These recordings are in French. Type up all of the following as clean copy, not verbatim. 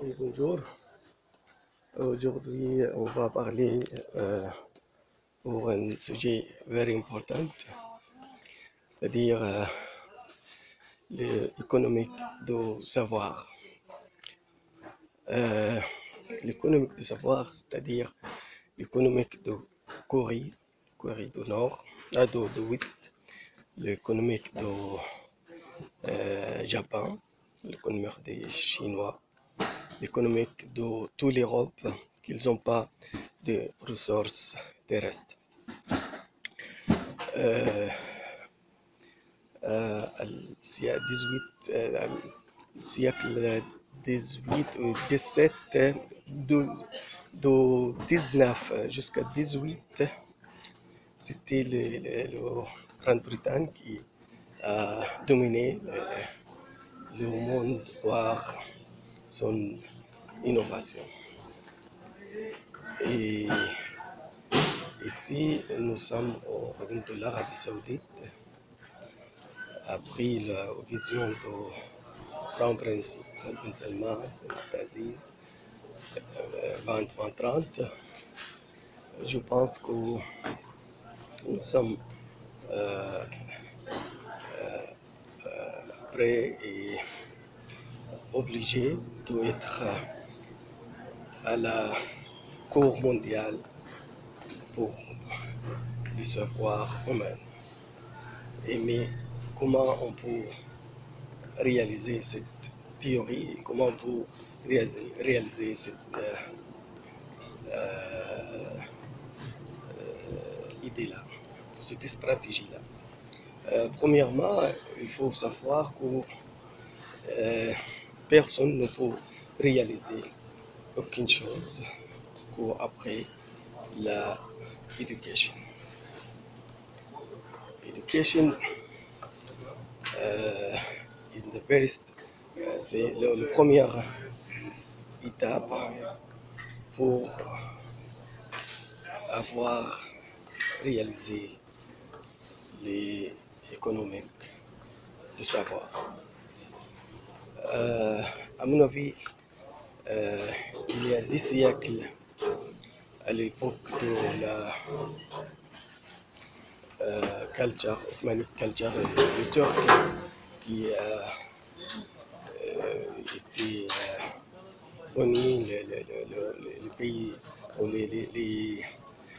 Oui, bonjour. Aujourd'hui, on va parler pour un sujet very important, c'est-à-dire l'économique du savoir. Euh, L'économique du savoir, c'est-à-dire l'économique de Corée, Corée du Nord, de l'Ouest, l'économique du Japon, l'économique des Chinois, l'économique de toute l'Europe, qu'ils n'ont pas de ressources terrestres. Euh, السياق 18 ou 17 de 19 jusqu'à 18, c'était le Grande-Bretagne qui a dominé le monde par son innovation. Et ici, nous sommes au royaume de l'Arabie Saoudite, après la vision de Crown Prince Ben Salman Abdelaziz 2030. Je pense que nous sommes prêts et obligés d'être à la cour mondiale pour le savoir humain. Mais comment on peut réaliser cette théorie, comment on peut réaliser cette idée-là, cette stratégie-là. Premièrement, il faut savoir que personne ne peut réaliser aucune chose qu'après la education. Education is the best, c'est la première étape pour avoir réalisé les économiques du savoir. À mon avis, il y a 10 siècles, à l'époque de la culture, Ottomanic culture, le Turc qui a été uni le pays, ou les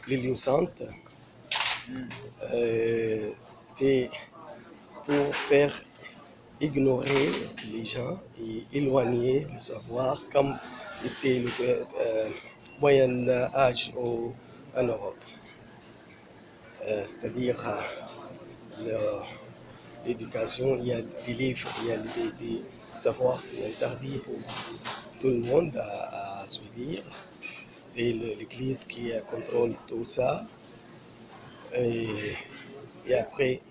lieux saintes, c'était pour faire ignorer les gens et éloigner le savoir comme était le Moyen Âge en Europe. C'est-à-dire l'éducation, il y a des livres, il y a des savoirs, c'est interdit pour tout le monde à suivre. C'est l'Église qui contrôle tout ça. Et après,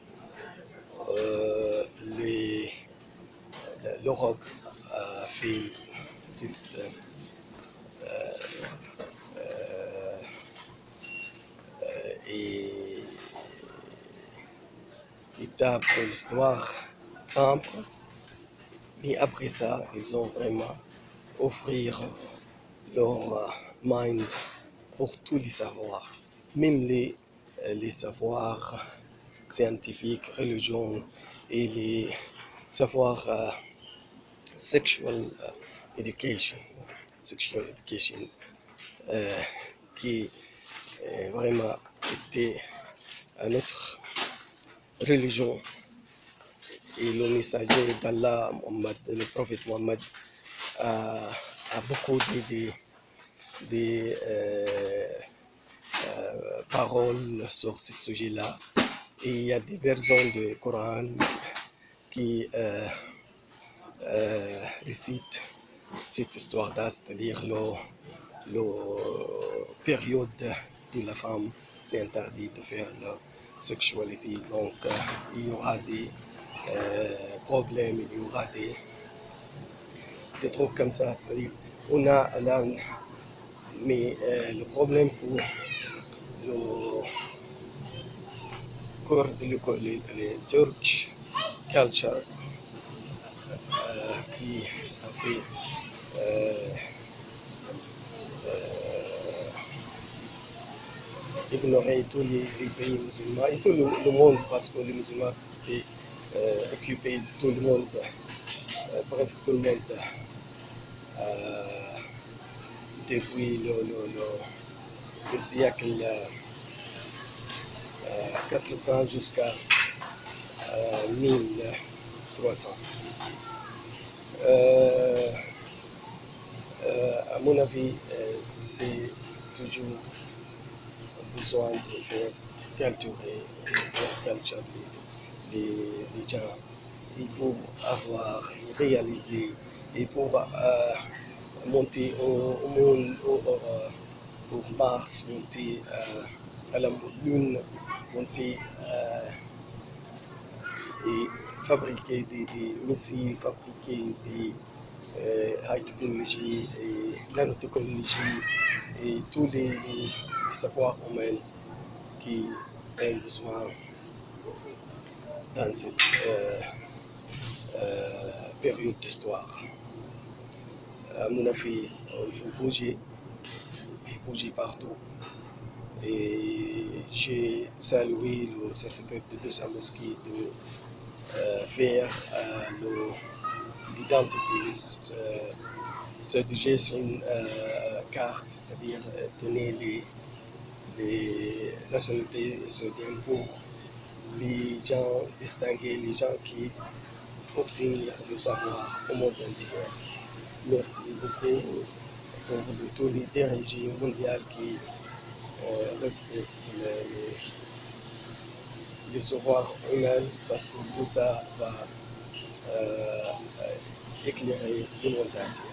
l'Europe a fait cette étape de l'histoire simple, mais après ça, ils ont vraiment offrir leur mind pour tous les savoirs, même les savoirs scientifiques, religion et les savoirs sexual education, qui vraiment était à notre religion. Et le messager d'Allah, le prophète Mohammed, a beaucoup de paroles sur ce sujet-là. Et il y a des versions du Coran qui récitent cette histoire-là, c'est-à-dire la période où la femme c'est interdit de faire la sexualité. Donc il y aura des problèmes, il y aura des trucs comme ça. C'est-à-dire on a là, mais le problème pour le Turkish culture qui a fait ignorer tous les pays musulmans et tout le monde, parce que les musulmans étaient occupés, tout le monde, presque tout le monde, euh, depuis le siècle 400 jusqu'à 1300. Euh, à mon avis, c'est toujours besoin de faire culturer, faire culture les gens. Il faut avoir réalisé et pour monter au Mars, monter à la Lune, monter et fabriquer des missiles, fabriquer des high technologie et nanotechnologie et tous les savoirs humains qui ont besoin dans cette période d'histoire. À mon avis, il faut bouger partout. Et j'ai salué le secrétaire de sa mosquée de faire l'identité, rédiger sur une carte, c'est-à-dire donner les nationalités saoudiennes pour les gens distinguer, les gens qui obtenir le savoir au monde entier. Merci beaucoup pour tous les dirigeants mondiaux qui respectent les savoirs humains, parce que tout ça va éclairer le monde entier.